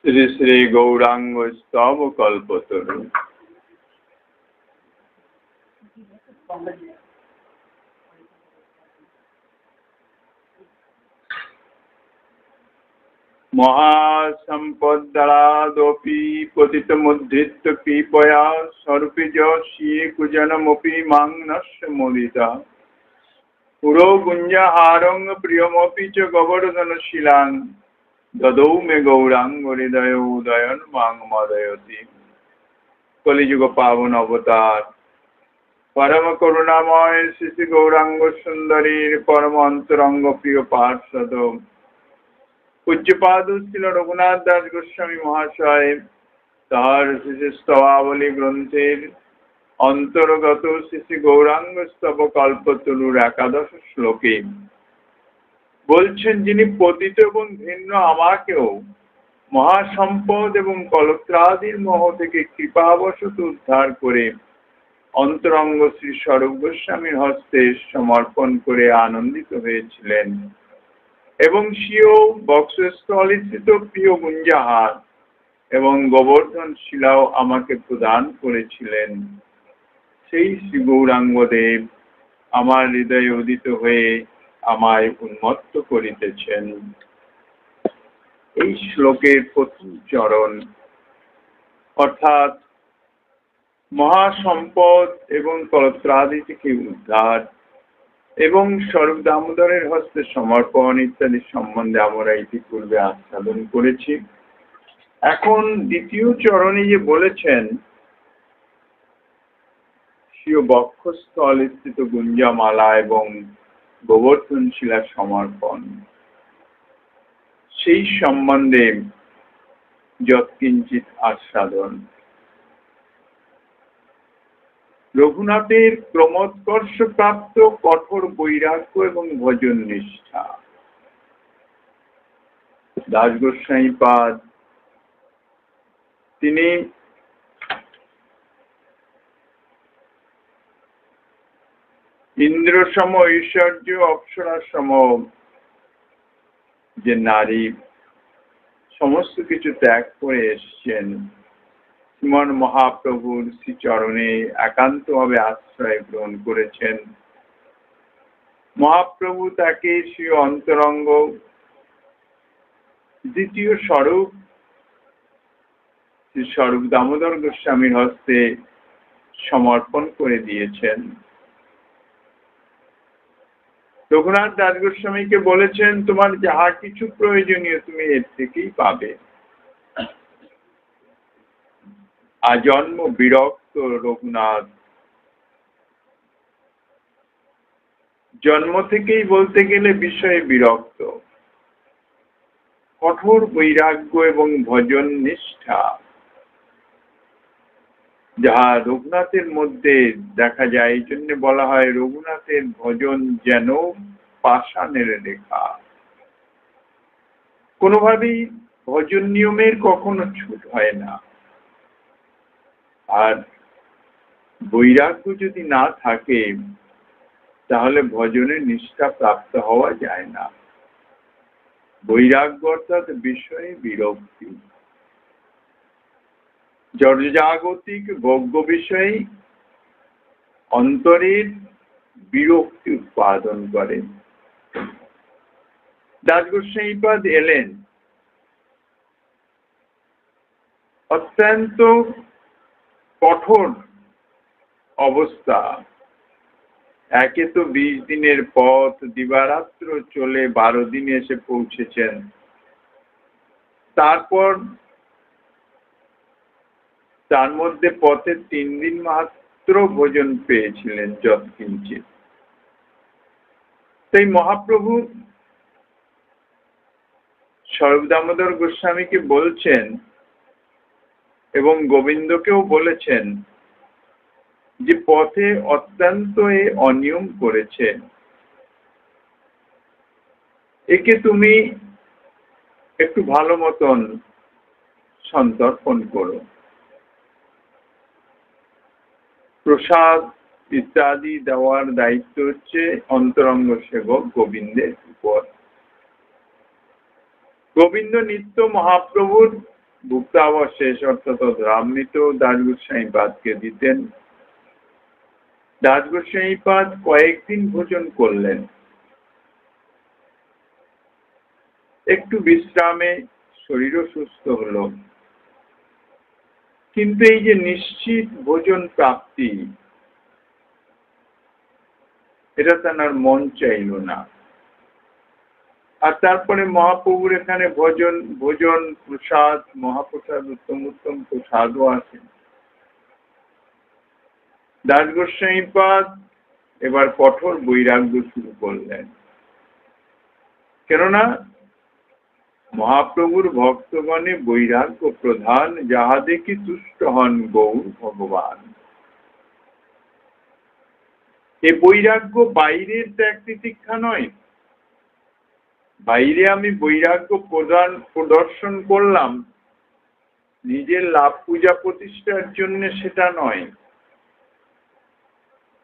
শ্রী শ্রী গৌরাঙ্গ স্তব কল্পতরু। মহাসম্পদ্দলাদপি পতিতমুদ্ধৃত্য কৃপয়া স্বরূপিজ শ্রীকুজনমপি মাং নশ্য মোদিতা পুরো গুঞ্জহারং প্রিয়মপি চ গোবর্ধনশীলাং দদৌ মে গৌরাঙ্গ হৃদয় উদয়ন মাং মদয়তি। কলিযুগ পাবন অবতার পরম করুণাময় শ্রী গৌরাঙ্গ সুন্দরীর পরম অন্তরঙ্গ প্রিয় পার্ষদ পূজ্যপাদ শ্রীল রঘুনাথ দাস গোস্বামী মহাশয় তার শ্রী স্তবাবলী গ্রন্থের অন্তর্গত শ্রী গৌরাঙ্গ স্তব কল্পতরুর 11 শ্লোকে বলছেন, যিনি পতিত এবং ভিন্ন আমাকেও মহাসম্পদ এবং কলত্রাদির মোহ থেকে কৃপাবশত উদ্ধার করে অন্তরঙ্গ শ্রী স্বরূপ গোস্বামীর হস্তে সমর্পণ করে আনন্দিত হয়েছিলেন এবং স্বীয় বক্ষস্থলিস্থিত প্রিয় গুঞ্জহার এবং গোবর্ধন শিলাও আমাকে প্রদান করেছিলেন। সেই শ্রী গৌরাঙ্গদেব আমার হৃদয়ে উদিত হয়ে আমায় উন্মত্ত করিতেছেন। এই শ্লোকের প্রথম চরণ অর্থাৎ মহাসম্পদ এবং কলত্রাদি থেকে উদ্ধার এবং স্বরূপ দামোদরের হস্তে সমর্পণ ইত্যাদি সম্বন্ধে আমরা ইতিপূর্বে আস্বাদন করেছি। এখন দ্বিতীয় চরণে যে বলেছেন স্বীয় বক্ষস্থলে স্থিত গুঞ্জামালা এবং গোবর্ধন শিলা সমর্পণ, সেই সম্বন্ধে যৎকিঞ্চিৎ আস্বাদন। রঘুনাথের ক্রমোৎকর্ষ প্রাপ্ত কঠোর বৈরাগ্য এবং ভজন নিষ্ঠা। দাস গোস্বামী পাদ তিনি ইন্দ্র সম ঐশ্বর্য অপ্সরা সম যে নারী সমস্ত কিছু ত্যাগ করে এসছেন, শ্রীমন মহাপ্রভুর শ্রীচরণে একান্তভাবে আশ্রয় গ্রহণ করেছেন। মহাপ্রভু তাকে শ্রী অন্তরঙ্গ দ্বিতীয় স্বরূপ শ্রী স্বরূপ দামোদর গোস্বামীর হস্তে সমর্পণ করে দিয়েছেন। রঘুনাথ দাস গোস্বামীকে বলেছেন, তোমার যাহা কিছু প্রয়োজনীয় তুমি এর থেকেই পাবে। আজন্ম বিরক্ত রঘুনাথ, জন্ম থেকেই বলতে গেলে বিষয়ে বিরক্ত। কঠোর বৈরাগ্য এবং ভজন নিষ্ঠা যাহা রঘুনাথের মধ্যে দেখা যায়, এই জন্য বলা হয় রঘুনাথের ভজন যেন পাষাণের রেখা। কোনোভাবেই ভজন নিয়মের কখনো ছুট হয় না। আর বৈরাগ্য যদি না থাকে তাহলে ভজনের নিষ্ঠা প্রাপ্ত হওয়া যায় না। বৈরাগ্য অর্থাৎ বিষয়ে বিরক্তি, জড়জাগতিক ভোগ্য বিষয়ে অন্তরের বিরক্তি উৎপাদন করে। দাস গোস্বামীপাদ এলেন অত্যন্ত কঠোর অবস্থা। একে তো 20 দিনের পথ, দিবারাত্র চলে 12 দিনে এসে পৌঁছেছেন। তারপর তার মধ্যে পথে 3 দিন মাত্র ভোজন পেয়েছিলেন যৎকিঞ্চিৎ। তাই মহাপ্রভু স্বরূপ দামোদর গোস্বামীকে বলছেন এবং গোবিন্দকেও বলেছেন যে পথে অত্যন্ত অনিয়ম করেছে, একে তুমি একটু ভালো মতন সন্তর্পণ করো। প্রসাদ ইত্যাদি দেওয়ার দায়িত্ব হচ্ছে অন্তরঙ্গ সেবক গোবিন্দের উপর। গোবিন্দ নিত্য মহাপ্রভুর ভুক্তাবশেষ অর্থাৎ রামৃত দাসগোসাইপাদকে দিতেন। দাসগোসাইপাদ কয়েকদিন ভোজন করলেন, একটু বিশ্রামে শরীরও সুস্থ হলো, কিন্তু এই যে নিশ্চিত ভোজন প্রাপ্তি, এটা তার মন চাইল না। আর তারপরে মহাপ্রভুর এখানে ভোজন প্রসাদ, মহাপ্রসাদ, উত্তম উত্তম প্রসাদও আছে। দাসগোসাইপাদ এবার কঠোর বৈরাগ্য শুরু করলেন, কেননা মহাপ্রভুর ভক্তগণে বৈরাগ্য প্রধান, যাহা দেখি তুষ্ট হন গৌর ভগবান। এ বৈরাগ্য বাইরের ত্যাগ তিতিক্ষা নয়। বাইরে আমি বৈরাগ্য প্রদর্শন করলাম নিজের লাভ পূজা প্রতিষ্ঠার জন্য, সেটা নয়।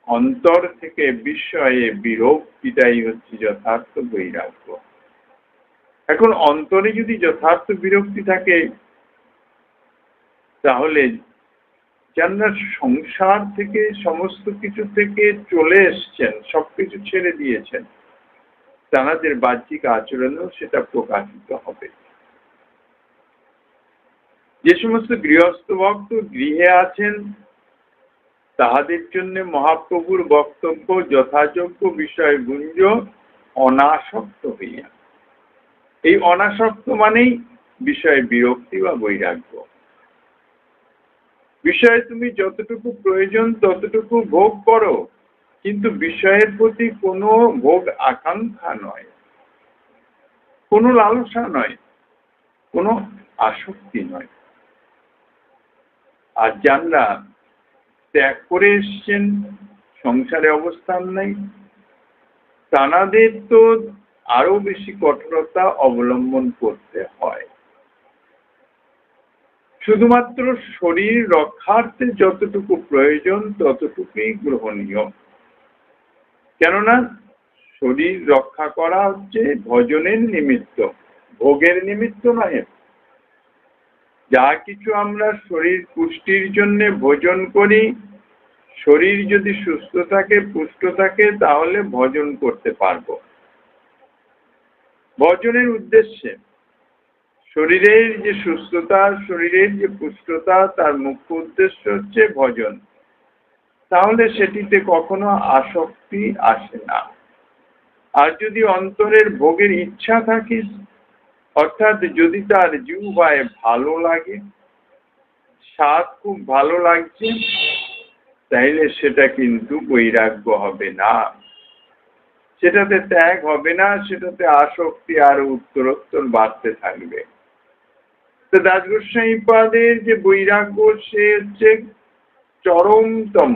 অন্তর থেকে বিষয়ে বিরক্তিটাই হচ্ছে যথার্থ বৈরাগ্য। এখন অন্তরে যদি যথার্থ বিরক্তি থাকে, তাহলে যারা সংসার থেকে সমস্ত কিছু থেকে চলে এসছেন, সবকিছু ছেড়ে দিয়েছেন, তাদের বাহ্যিক আচরণেও সেটা প্রকাশিত হবে। যে সমস্ত গৃহস্থ ভক্ত গৃহে আছেন, তাহাদের জন্য মহাপ্রভুর বক্তব্য যথাযোগ্য বিষয় গুঞ্জ অনাসক্ত হইয়া। এই অনাসক্ত মানেই বিষয়ে বিরক্তি বা বৈরাগ্য। বিষয়ে তুমি যতটুকু প্রয়োজন ততটুকু ভোগ করো, কিন্তু বিষয়ের প্রতি কোনো ভোগ আকাঙ্ক্ষা নয়, কোনো লালসা নয়, কোনো আসক্তি নয়। আর যারা ত্যাগ করে এসছেন, সংসারে অবস্থান নাই, তাদের তো আরো বেশি কঠোরতা অবলম্বন করতে হয়। শুধুমাত্র শরীর রক্ষার্থে যতটুকু প্রয়োজন ততটুকুই গ্রহণীয়, কেননা শরীর রক্ষা করা হচ্ছে ভজনের নিমিত্ত, ভোগের নিমিত্ত নয়। যা কিছু আমরা শরীর পুষ্টির জন্য ভোজন করি, শরীর যদি সুস্থ থাকে, পুষ্ট থাকে, তাহলে ভজন করতে পারবো। ভজনের উদ্দেশ্যে শরীরের যে সুস্থতা, শরীরের যে পুষ্টতা, তার মুখ্য উদ্দেশ্য হচ্ছে ভজন। তাহলে সেটিতে কখনো আসক্তি আসে না। আর যদি অন্তরের ভোগের ইচ্ছা থাকে, অর্থাৎ যদি তার জিহ্বায় ভালো লাগে, স্বাদ খুব ভালো লাগছে, তাইলে সেটা কিন্তু বৈরাগ্য হবে না, সেটাতে ত্যাগ হবে না, সেটাতে আসক্তি আরো উত্তরোত্তর বাড়তে থাকবে। তো দাসগোসাইপাদের যে বৈরাগ্য, সে হচ্ছে চরমতম,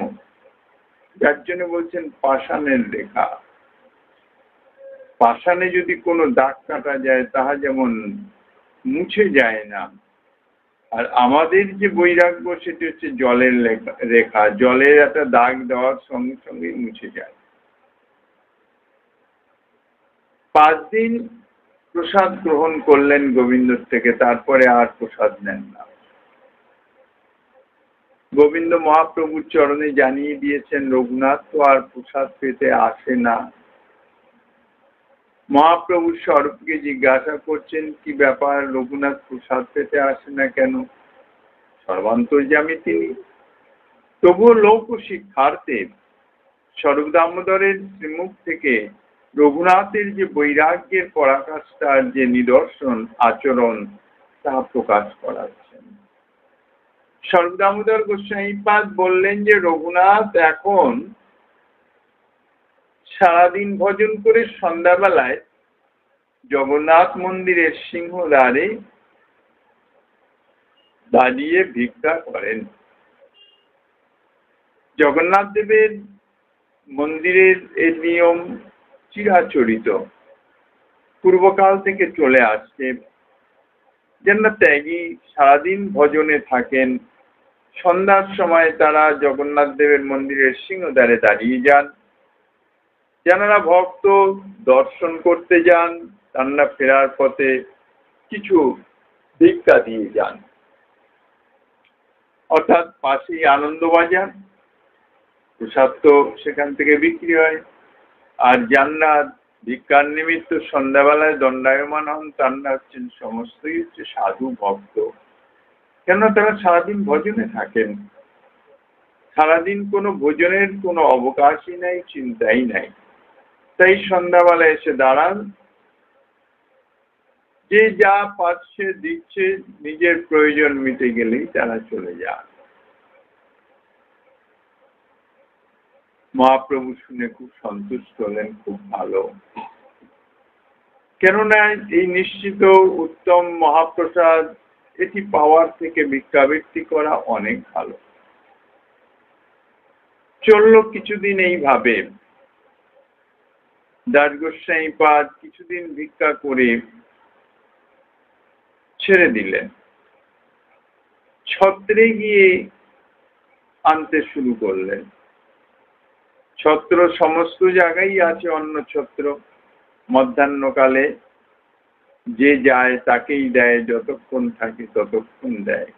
যার জন্য বলছেন পাষাণের রেখা। পাষাণে যদি কোনো দাগ কাটা যায়, তাহা যেমন মুছে যায় না, আর আমাদের যে বৈরাগ্য সেটি হচ্ছে জলের রেখা। জলের একটা দাগ দেওয়ার সঙ্গে সঙ্গে মুছে যায়। 5 দিন প্রসাদ গ্রহণ করলেন গোবিন্দর থেকে, তারপরে আর প্রসাদ নেন না। গোবিন্দ মহাপ্রভুর চরণে জানিয়ে দিয়েছেন, রঘুনাথ তো আর প্রসাদ পেতে আসে না। মহাপ্রভু স্বরূপকে জিজ্ঞাসা করছেন, কি ব্যাপার, রঘুনাথ প্রসাদ পেতে আসে না কেন? সর্বান্তর্যামী তিনি, তবুও লোক শিক্ষার্থে স্বরূপ দামোদরের শ্রীমুখ থেকে রঘুনাথের যে বৈরাগ্যের পরাকাষ্ঠার যে নিদর্শন আচরণ, তা প্রকাশ করাচ্ছেন। স্বরূপ দামোদর গোস্বামীপাদ বললেন যে রঘুনাথ এখন সারাদিন ভজন করে সন্ধ্যাবেলায় জগন্নাথ মন্দিরের সিংহদ্বারে দাঁড়িয়ে ভিক্ষা করেন। জগন্নাথ দেবের মন্দিরের এই নিয়ম চিরাচরিত, পূর্বকাল থেকে চলে আসছে। যারা ত্যাগী সারাদিন ভজনে থাকেন, সন্ধ্যার সময় তারা জগন্নাথ দেবের মন্দিরের সিংহদ্বারে দাঁড়িয়ে যান। যারা ভক্ত দর্শন করতে যান, তারা ফেরার পথে কিছু ভিক্ষা দিয়ে যান। অর্থাৎ পাশেই আনন্দবাজার, প্রসাদ তো সেখান থেকে বিক্রি হয়। আর যারা ভিক্ষার নিমিত্ত সন্ধ্যাবেলায় দণ্ডায়মান হন তারা হচ্ছেন সমস্তই হচ্ছে সাধু ভক্ত। কেন তারা সারাদিন ভজনে থাকেন, সারাদিন কোনো ভোজনের কোনো অবকাশই নাই, চিন্তাই নাই। তাই সন্ধ্যাবেলায় এসে দাঁড়ান, যে যা পাচ্ছে দিচ্ছে, নিজের প্রয়োজন মিটে গেলেই তারা চলে যান। মহাপ্রভু শুনে খুব সন্তুষ্ট হলেন, খুব ভালো। কেননা এই নিশ্চিত উত্তম মহাপ্রসাদ এটি পাওয়ার থেকে ভিক্ষাবৃত্তি করা অনেক ভালো। চলল কিছুদিন এইভাবে। দাস গোস্বামীপাদ কিছুদিন ভিক্ষা করে ছেড়ে দিলেন, ছত্রে গিয়ে আনতে শুরু করলেন। ছত্র সমস্ত জায়গায় আছে, অন্ন ছত্র। মধ্যাহ্নকালে যে যায় তাকেই দেয়, যতক্ষণ থাকে ততক্ষণ দেয়।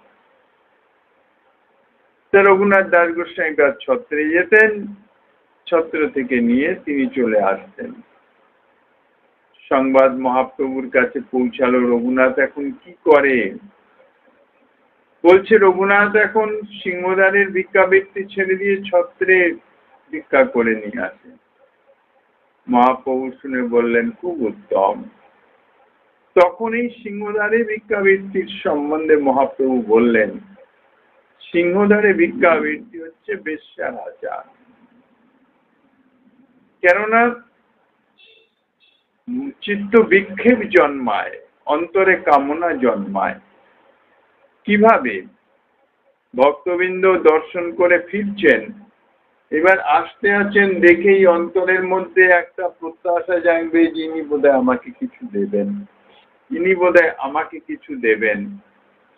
রঘুনাথ দাস গোস্বামীপাদ ছত্রে যেতেন, ছত্র থেকে নিয়ে তিনি চলে আসতেন। সংবাদ মহাপ্রভুর কাছে পৌঁছালো, রঘুনাথ এখন কি করে? বলছে রঘুনাথ এখন সিংহদ্বারের ভিক্ষাবৃত্তি ছেড়ে দিয়ে ছত্রে ভিক্ষা করে নিয়ে আসে। মহাপ্রভু শুনে বললেন, খুব উত্তম। তখন এই সিংহদ্বারে ভিক্ষাবৃত্তির সম্বন্ধে মহাপ্রভু বললেন, সিংহদ্বারে ভিক্ষাবৃত্তি হচ্ছে বেশ্যার আচার। কেননা চিত্ত বিক্ষেপ জন্মায়, অন্তরে কামনা জন্মায়। কিভাবে? ভক্তবৃন্দ দর্শন করে ফিরছেন, এবার আসতে আছেন, দেখেই অন্তরের মধ্যে একটা প্রত্যাশা জাগবে, যিনি বোধহয় আমাকে কিছু দেবেন, ইনি বোধহয় আমাকে কিছু দেবেন।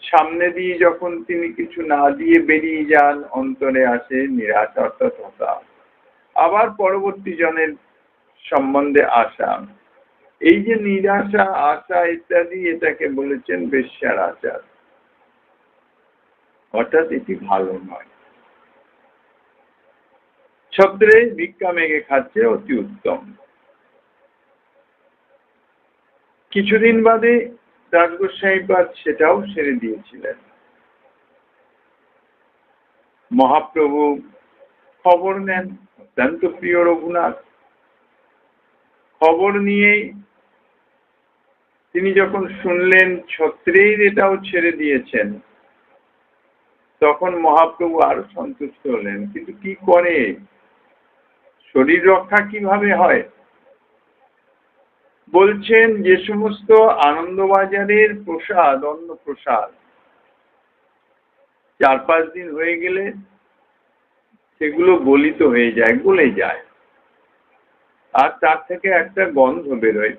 সামনে দিয়ে যখন তিনি কিছু না দিয়ে বেরিয়ে যান, অন্তরে আসে নিরাশা, অর্থাৎ হতাশ। আবার পরবর্তী জনের সম্বন্ধে আশা। এই যে নিরাশা, আশা ইত্যাদি, এটাকে বলেছেন বেশ্যার আচার। অর্থাৎ এটি ভালো নয়। ছত্রে ভিক্ষা মেঘে খাচ্ছে অতি উত্তম। কিছুদিন বাদে দাস গোস্বামীপাদ সেটাও ছেড়ে দিয়েছিলেন। মহাপ্রভু খবর নেন, অত্যন্ত প্রিয় রঘুনাথ। খবর নিয়ে তিনি যখন শুনলেন ছত্রের এটাও ছেড়ে দিয়েছেন, তখন মহাপ্রভু আরো সন্তুষ্ট হলেন। কিন্তু কি করে? শরীর রক্ষা কিভাবে হয়? বলছেন, যে সমস্ত আনন্দবাজারের প্রসাদ, অন্ন প্রসাদ 4-5 দিন হয়ে গেলে সেগুলো গলিত হয়ে যায়, গলে যায়, আর তার থেকে একটা গন্ধ বেরোয়,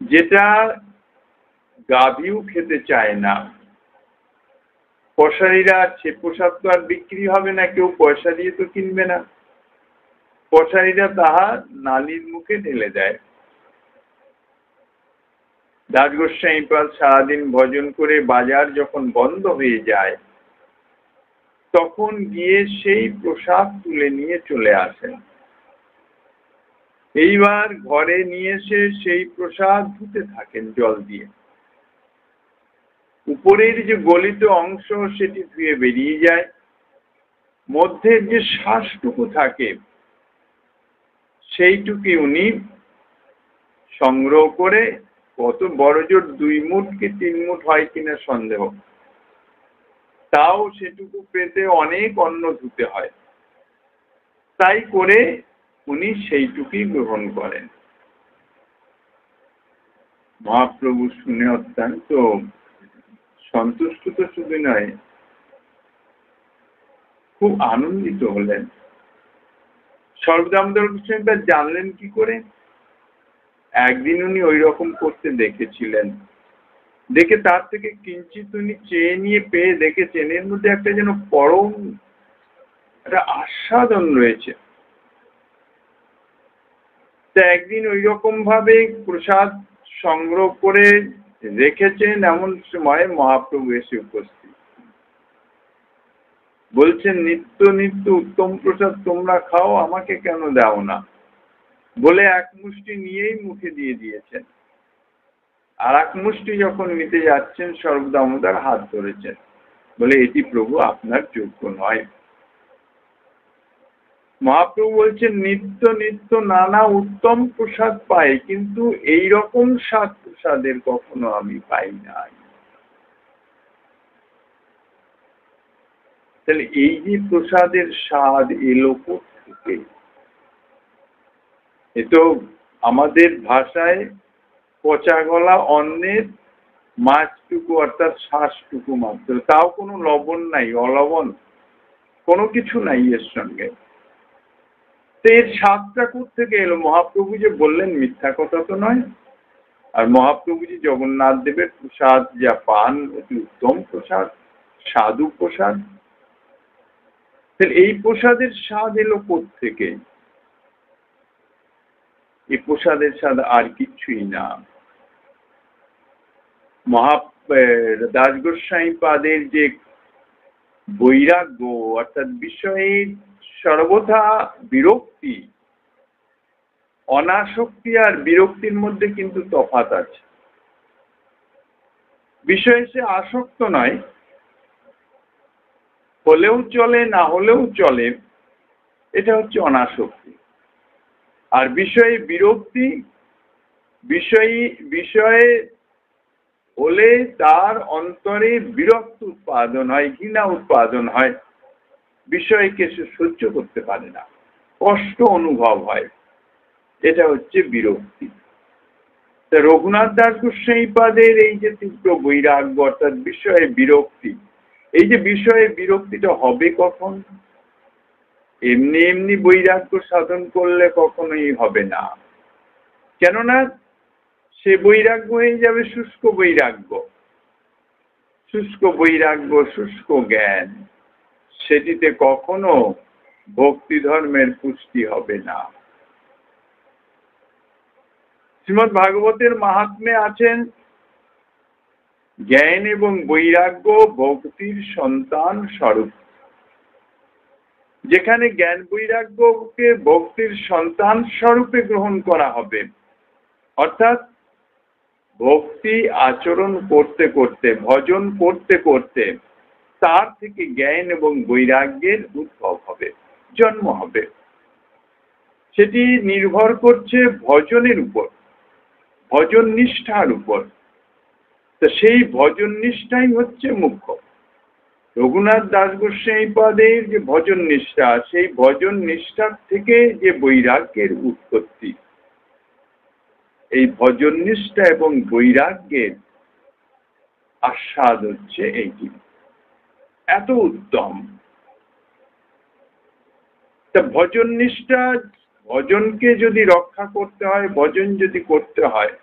যেটা গাভীও খেতে চায় না। কসারীরা, সে প্রসাদ তো আর বিক্রি হবে না, কেউ পয়সা দিয়ে তো কিনবে না। কসারীরা তাহা নালীর মুখে ঢেলে দেয়। দাস গোস্বামীপাদ সারাদিন ভজন করে বাজার যখন বন্ধ হয়ে যায়, তখন গিয়ে সেই প্রসাদ তুলে নিয়ে চলে আসেন। এইবার ঘরে নিয়ে এসে সেই প্রসাদ ধুতে থাকেন জল দিয়ে। উপরের যে গলিত অংশ সেটি ধুয়ে বেরিয়ে যায়, মধ্যের যে শ্বাসটুকু থাকে সেইটুকু উনি সংগ্রহ করে, কত বড় জোর 2 মুঠ কি 3 মুঠ হয় কিনা সন্দেহ, তাও সেটুকু পেতে অনেক অন্ন ধুতে হয়। তাই করে উনি সেইটুকুই গ্রহণ করেন। মহাপ্রভু শুনে অত্যন্ত সন্তুষ্ট তো শুধু নয়, খুব আনন্দিত হলেন। স্বরূপদামোদর গোস্বামীপাদ জানলেন কি করে? একদিন উনি ওই রকম করতে দেখেছিলেন, দেখে তার থেকে কিঞ্চিত উনি চেয়ে নিয়ে পেয়ে দেখেছেন এর মধ্যে একটা যেন পরম একটা আস্বাদন রয়েছে। তা একদিন ওই রকম ভাবে প্রসাদ সংগ্রহ করে রেখেছেন। এমন সময় মহাপ্রভু এসে উপস্থিত, বলছেন নিত্য নিত্য উত্তম প্রসাদ তোমরা খাও, আমাকে কেন দাও না? বলে এক মুষ্টি নিয়েই মুখে দিয়ে দিয়েছেন। আর এক মুষ্টি যখন নিতে যাচ্ছেন, স্বরূপ দামোদর হাত ধরেছেন, বলে এটি প্রভু আপনার যোগ্য নয়। মহাপ্রভু বলছেন নিত্য নিত্য নানা উত্তম প্রসাদ পাই, কিন্তু এই রকম স্বাদ প্রসাদের কখনো আমি পাই নাই। তাহলে এই যে প্রসাদের স্বাদ এলো কোত্থেকে? এ তো আমাদের ভাষায় পচা গলা অন্নের মাছটুকু অর্থাৎ শ্বাসটুকু মাত্র, তাও কোনো লবণ নাই, অলবণ কোনো কিছু নাই এর সঙ্গে। তো এর স্বাদটা কোত্থেকে এলো? মহাপ্রভু যে বললেন মিথ্যা কথা তো নয়। আর মহাপ্রভু যে জগন্নাথ দেবের প্রসাদ যা পান অতি উত্তম প্রসাদ, সাধু প্রসাদ। এই প্রসাদের স্বাদ এলো কোত্থেকে? এই প্রসাদের স্বাদ আর কিছুই না, দাস গোস্বামী পাদের যে বৈরাগ্য অর্থাৎ বিষয়ে সর্বথা বিরক্তি, অনাসক্তি আর বিরক্তির মধ্যে কিন্তু তফাৎ আছে। বিষয়ে সে আসক্ত নয়, হলেও চলে না হলেও চলে, এটা হচ্ছে অনাসক্তি। আর বিষয়ে বিরক্তি, বিষয়ে হলে তার অন্তরে বিরক্ত উৎপাদন হয়, ঘৃণা উৎপাদন হয়, বিষয়কে সে সহ্য করতে পারে না, কষ্ট অনুভব হয়, এটা হচ্ছে বিরক্তি। তা রঘুনাথ দাস গোস্বামী পাদের এই যে তীব্র বৈরাগ্য অর্থাৎ বিষয়ে বিরক্তি, এই যে বিষয়ে বিরক্তিটা হবে কখন? এমনি এমনি বৈরাগ্য সাধন করলে কখনোই হবে না। কেননা সে বৈরাগ্য হয়ে যাবে শুষ্ক বৈরাগ্য। শুষ্ক বৈরাগ্য, শুষ্ক জ্ঞান, সেটিতে কখনো ভক্তি ধর্মের পুষ্টি হবে না। শ্রীমদ্ ভাগবতের মাহাত্ম্যে আছেন জ্ঞান এবং বৈরাগ্য ভক্তির সন্তান স্বরূপ। যেখানে জ্ঞান বৈরাগ্যকে ভক্তির সন্তান স্বরূপে গ্রহণ করা হবে, অর্থাৎ ভক্তি আচরণ করতে করতে, ভজন করতে করতে তার থেকে জ্ঞান এবং বৈরাগ্যের উদ্ভব হবে, জন্ম হবে। সেটি নির্ভর করছে ভজনের উপর, ভজন নিষ্ঠার উপর। তো সেই ভজন নিষ্ঠাই হচ্ছে মুখ্য। রঘুনাথ দাস গোস্বামী পাদের যে ভজন নিষ্ঠা, সেই ভজন নিষ্ঠার থেকে যে বৈরাগ্যের উৎপত্তি, এই ভজন নিষ্ঠা এবং বৈরাগ্যের আস্বাদ হচ্ছে এইটি, এত উত্তম। তা ভজন নিষ্ঠা, ভজনকে যদি রক্ষা করতে হয়, ভজন যদি করতে হয়,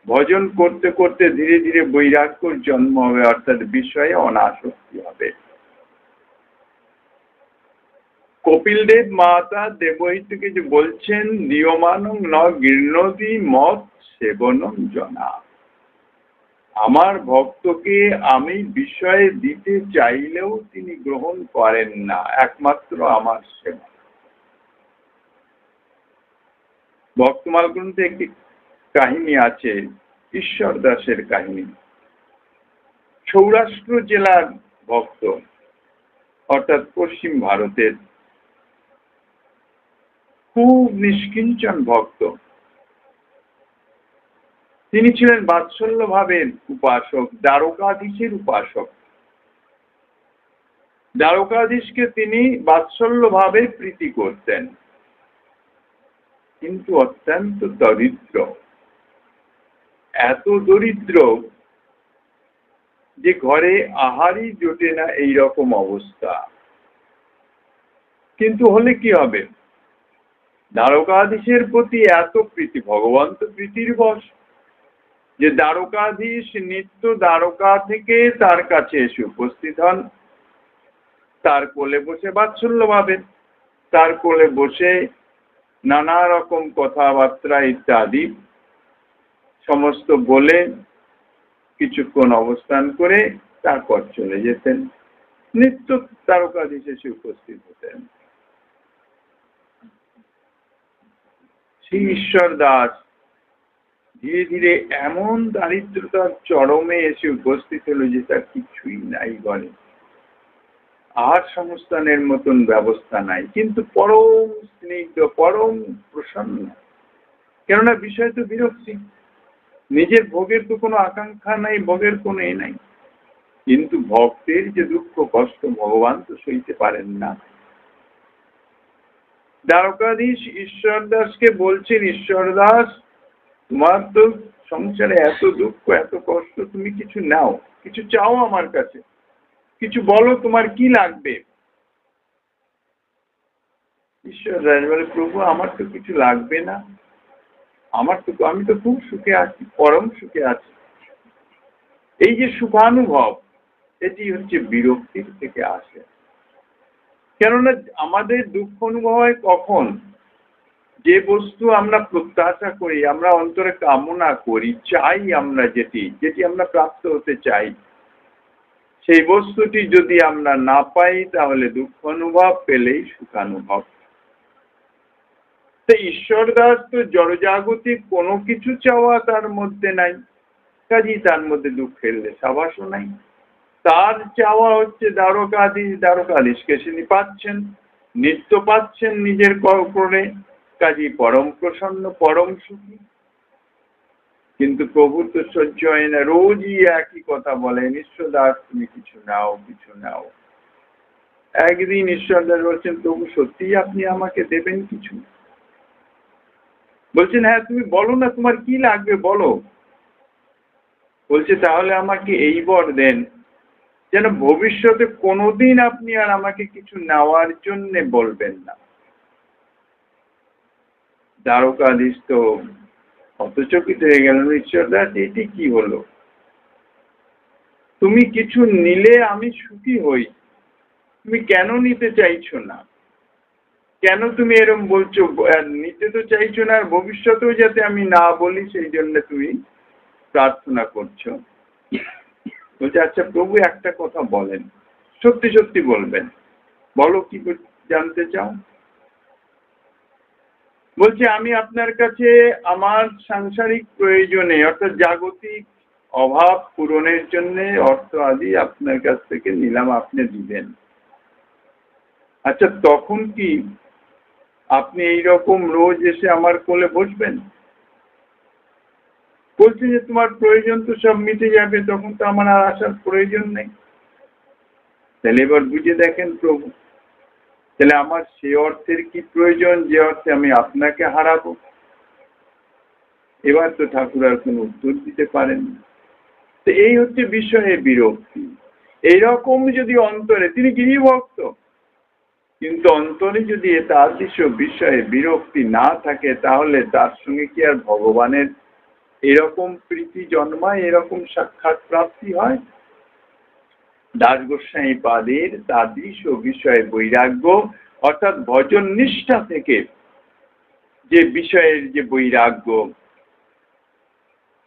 ভজন করতে করতে ধীরে ধীরে বৈরাগ্যর জন্ম হবে, অর্থাৎ বিষয়ে অনাসক্তি হবে। কপিল দেব মাতা দেবহিতকে যে বলছেন নিয়মানং ন গৃহ্ণতি মত সেবনং জনা, আমার ভক্তকে আমি বিষয়ে দিতে চাইলেও তিনি গ্রহণ করেন না, একমাত্র আমার সেবা। ভক্তমাল গ্রন্থে একটি কাহিনী আছে, ঈশ্বর দাসের কাহিনী। সৌরাষ্ট্র জেলার ভক্ত, অর্থাৎ পশ্চিম ভারতের খুব নিষ্কিঞ্চন ভক্ত। তিনি ছিলেন বাৎসল্য ভাবের উপাসক, দ্বারকাধীশের উপাসক। দ্বারকাধীশকে তিনি বাৎসল্য ভাবে প্রীতি করতেন, কিন্তু অত্যন্ত দরিদ্র, এত দরিদ্র যে ঘরে আহারই জোটে না, এই রকম অবস্থা। কিন্তু হলে কি হবে? দ্বারকাধীশের প্রতি এত প্রীতি, ভগবান তো প্রীতির বশ, যে দ্বারকাধীশ নিত্য দ্বারকা থেকে তার কাছে এসে উপস্থিত হন, তার কোলে বসে বাৎসল্য ভাবেন, তার কোলে বসে নানা রকম কথাবার্তা ইত্যাদি সমস্ত বলে কিছুক্ষণ অবস্থান করে তারপর চলে যেতেন। নিত্য দ্বারকাধীশ এসে উপস্থিত হতেন। শ্রী ঈশ্বর দাস ধীরে ধীরে এমন দারিদ্রতার চরমে এসে উপস্থিত হলো যে তার কিছুই নাই ঘরে, আর সংস্থানের মতন ব্যবস্থা নাই, কিন্তু পরম স্নিগ্ধ, পরম প্রসন্ন। কেননা বিষয় তো বিরক্তি, নিজের ভোগের তো কোনো আকাঙ্ক্ষা নাই, ভোগের কোনো নাই, কিন্তু ভক্তের যে দুঃখ কষ্ট ভগবান তো সইতে পারেন না। দ্বারকাধীশ ঈশ্বর দাসকে বলছেন, ঈশ্বর দাস, তোমার তো সংসারে এত দুঃখ এত কষ্ট, তুমি কিছু নাও, কিছু চাও আমার কাছে, কিছু বলো তোমার কি লাগবে। ঈশ্বর দাস বলে, প্রভু আমার তো কিছু লাগবে না, আমি তো খুব সুখে আছি, পরম সুখে আছি। এই যে সুখানুভব, এটি হচ্ছে বিরক্তির থেকে আসে। কেননা আমাদের দুঃখ অনুভব হয় কখন, যে বস্তু আমরা প্রত্যাশা করি, আমরা অন্তরে কামনা করি, চাই, আমরা যেটি আমরা প্রাপ্ত হতে চাই, সেই বস্তুটি যদি আমরা না পাই তাহলে দুঃখ অনুভব, পেলেই সুখানুভব। তো ঈশ্বর দাস তো জড়জাগতিক কোনো কিছু চাওয়া তার মধ্যে নাই, কাজেই তার মধ্যে দুঃখের লেশাভাসও নাই। তার চাওয়া হচ্ছে দ্বারকাধীশকে তিনি পাচ্ছেন, নিত্য পাচ্ছেন নিজের করে, কাজী পরম প্রসন্ন, পরম সুখী। কিন্তু প্রভু তো সহ্য হয় না, রোজই একই কথা বলেন, ঈশ্বর দাস তুমি কিছু নাও, কিছু নাও। একদিন ঈশ্বর দাস বলছেন, প্রভু সত্যিই আপনি আমাকে দেবেন কিছু? বলছেন, হ্যাঁ তুমি বলো না তোমার কি লাগবে বলো। বলছে, তাহলে আমাকে এই বর দেন যেন ভবিষ্যতে কোনোদিন আপনি আর আমাকে কিছু নেওয়ার জন্য বলবেন না। দ্বারকাধীশ তো হতচকিত হয়ে গেলেন, ঈশ্বর দাস এটি কি হলো, তুমি কিছু নিলে আমি সুখী হই, তুমি কেন নিতে চাইছো না, কেন তুমি এরকম বলছো, নিতে তো চাইছো না, আর ভবিষ্যতেও যাতে আমি না বলি সেই জন্য তুমি প্রার্থনা করছো। বলছে, আচ্ছা প্রভু একটা কথা বলেন, সত্যি সত্যি বলবেন, বলো কি জানতে চাও। বলছে, আমি আপনার কাছে আমার সাংসারিক প্রয়োজনে অর্থাৎ জাগতিক অভাব পূরণের জন্য অর্থ আদি আপনার কাছ থেকে নিলাম, আপনি দিবেন। আচ্ছা তখন কি আপনি এইরকম রোজ এসে আমার কোলে বসবেন? বলছে যে তোমার প্রয়োজন তো সব মিটে যাবে, তখন তো আমার আর আসার প্রয়োজন নেই। তাহলে এবার বুঝে দেখেন প্রভু, তাহলে আমার সে অর্থের কি প্রয়োজন যে অর্থে আমি আপনাকে হারাবো? এবার তো ঠাকুর আর কোনো উত্তর দিতে পারেন না। তো এই হচ্ছে বিষয়ে বিরক্তি। এইরকম যদি অন্তরে, তিনি গিরিভক্ত, কিন্তু অন্তরে যদি তাদৃশ বিষয়ে বিরক্তি না থাকে, তাহলে তার সঙ্গে কি আর ভগবানের এরকম প্রীতি জন্মায়, এরকম সাক্ষাৎ প্রাপ্তি হয়? দাস গোস্বামী পাদের তাদৃশ বিষয়ে বৈরাগ্য অর্থাৎ ভজন নিষ্ঠা থেকে যে বিষয়ের যে বৈরাগ্য,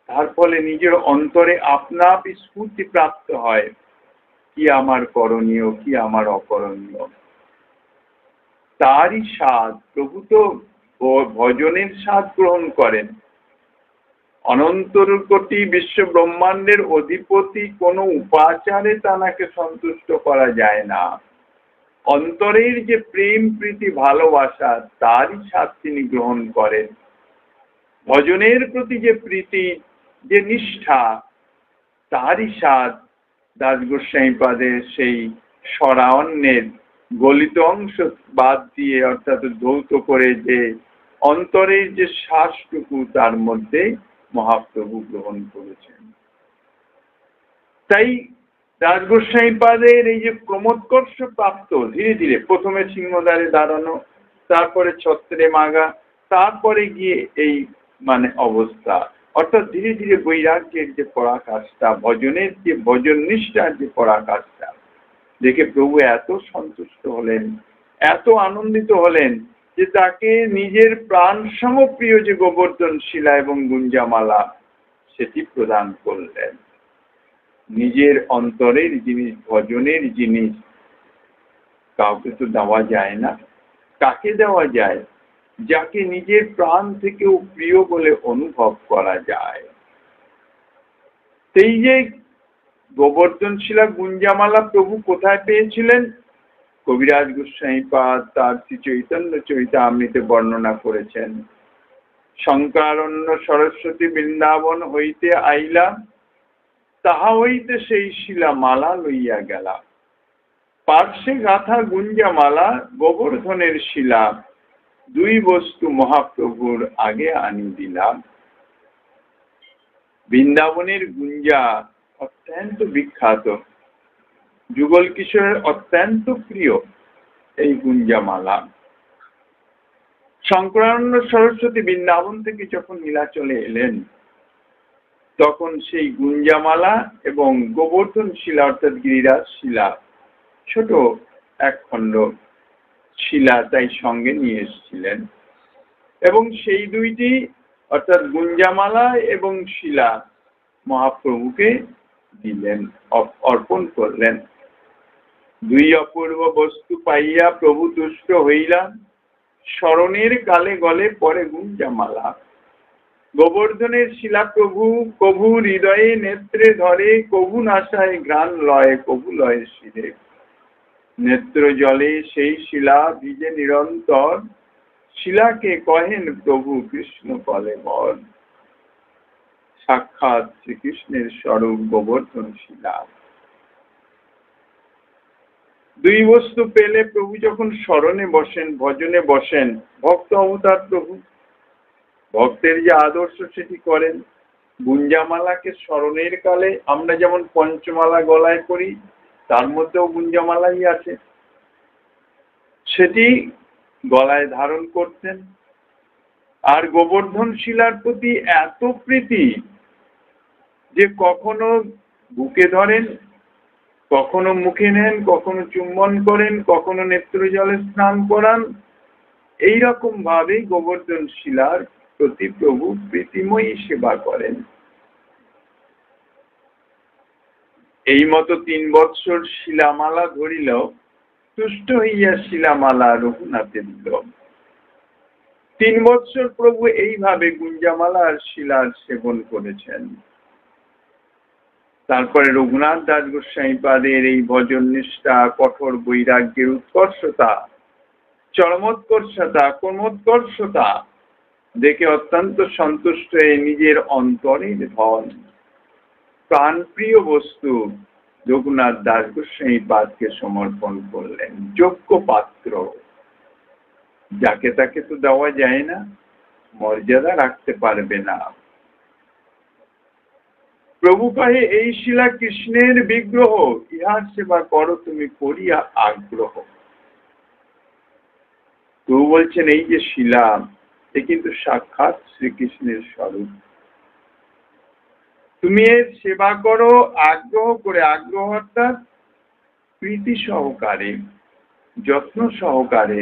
তার ফলে নিজের অন্তরে আপনা আপনি স্ফূর্তি প্রাপ্ত হয়, কি আমার করণীয়, কি আমার অকরণীয়। তারই স্বাদ, প্রভু তো ভজনের স্বাদ গ্রহণ করেন। অনন্তর কোটি বিশ্ব ব্রহ্মাণ্ডের অধিপতি কোনো উপাচারে তাকে সন্তুষ্ট করা যায় না। অন্তরের যে প্রেম প্রীতি ভালোবাসা, তারই স্বাদ তিনি গ্রহণ করেন। ভজনের প্রতি যে প্রীতি, যে নিষ্ঠা, তারই স্বাদ দাস গোস্বামী পাদের সেই স্বরান্যের গলিত অংশ বাদ দিয়ে অর্থাৎ ধৌত করে যে অন্তরের যে শ্বাসটুকু, তার মধ্যে মহাপ্রভু গ্রহণ করেছেন। তাই দাস গোস্বামী পাদের এই যে প্রমোদকর্ষ প্রাপ্ত, ধীরে ধীরে প্রথমে সিংহদ্বারে দাঁড়ানো, তারপরে ছত্রে মাগা, তারপরে গিয়ে এই অবস্থা, অর্থাৎ ধীরে ধীরে বৈরাগ্যের যে পরাকাষ্ঠা, ভজনের যে ভজন নিষ্ঠার যে পরাকাষ্ঠা দেখে প্রভু এত সন্তুষ্ট হলেন, এত আনন্দিত হলেন যে তাকে নিজের প্রাণ সমপ্রিয় যে গোবর্ধন শিলা এবং গুঞ্জামালা সেটি প্রদান করলেন। নিজের অন্তরের জিনিস, ভজনের জিনিস কাউকে তো দেওয়া যায় না। কাকে দেওয়া যায়? যাকে নিজের প্রাণ থেকেও প্রিয় বলে অনুভব করা যায়। সেই যে গোবর্ধন শিলা গুঞ্জামালা প্রভু কোথায় পেয়েছিলেন? কবিরাজ গোস্বামীপাদ তার শ্রী চৈতন্য চরিতামৃতে বর্ণনা করেছেন। শঙ্করারণ্য সরস্বতী বৃন্দাবন হইতে আইলা, তাহা হইতে সেই শিলা মালা লইয়া গেলা। পার্শ্বে গাথা গুঞ্জামালা গোবর্ধনের শিলা, দুই বস্তু মহাপ্রভুর আগে আনি দিলাম। বৃন্দাবনের গুঞ্জা অত্যন্ত বিখ্যাত, যুগল কিশোরের অত্যন্ত প্রিয় এই গুঞ্জামালা। শঙ্করানন্দ সরস্বতী বৃন্দাবন থেকে যখন নীলাচলে এলেন, তখন সেই গুঞ্জামালা এবং গোবর্ধন শিলা অর্থাৎ গিরিরাজ শিলা, ছোট এক খণ্ড শিলা তাই সঙ্গে নিয়ে এসেছিলেন এবং সেই দুইটি অর্থাৎ গুঞ্জামালা এবং শিলা মহাপ্রভুকে দিলেন, অর্পণ করলেন। দুই অপূর্ব বস্তু পাইয়া প্রভু তুষ্ট হইলাম, স্মরণের কালে গলে পরে গুঞ্জামালা। গোবর্ধনের শিলা কভু হৃদয়ে নেত্রে ধরে, কভু নাসায় ঘ্রাণ লয়, কভু লয় শিরে। নেত্র জলে সেই শিলা ভিজে নিরন্তর, শিলাকে কহেন প্রভু কৃষ্ণ কলে বর। সাক্ষাৎ শ্রীকৃষ্ণের স্বরূপ গোবর্ধন শিলা। দুই বস্তু পেলে প্রভু যখন স্মরণে বসেন, ভজনে বসেন, ভক্ত অবতার প্রভু ভক্তের যে আদর্শ সেটি করেন। গুঞ্জামালাকে স্মরণের কালে আমরা যেমন পঞ্চমালা গলায় করি, তার মধ্যেও গুঞ্জামালাই আছে, সেটি গলায় ধারণ করতেন। আর গোবর্ধন শিলার প্রতি এত প্রীতি যে কখনো বুকে ধরেন, কখনো মুখে নেন, কখনো চুম্বন করেন, কখনো নেত্র জলে স্নান করান। এইরকম ভাবে গোবর্ধন শিলার প্রতি প্রভু প্রীতিময়ী সেবা করেন। এই মতো 3 বৎসর শিলামালা ধরিল, তুষ্ট হইয়া শিলামালা রঘুনাথে দিল। 3 বৎসর প্রভু এইভাবে গুঞ্জামালার শিলার সেবন করেছেন। তারপরে রঘুনাথ দাস গোস্বামীপাদের এই ভজন নিষ্ঠা, কঠোর বৈরাগ্যের উৎকর্ষতা, চরমোৎকর্ষতা, ক্রমোৎকর্ষতা দেখে অত্যন্ত সন্তুষ্ট হয়ে নিজের অন্তরের ধন, প্রাণপ্রিয় বস্তু রঘুনাথ দাস গোস্বামীপাদকে সমর্পণ করলেন। যোগ্য পাত্র, যাকে তাকে তো দেওয়া যায় না, মর্যাদা রাখতে পারবে না। প্রভু কহে এই শিলা কৃষ্ণের বিগ্রহ, ইহার সেবা করো তুমি করিয়া আগ্রহ। প্রভু বলছেন এই যে শিলা, এ কিন্তু সাক্ষাৎ শ্রীকৃষ্ণের স্বরূপ। তুমি এর সেবা করো আগ্রহ করে, আগ্রহ অর্থাৎ প্রীতি সহকারে, যত্ন সহকারে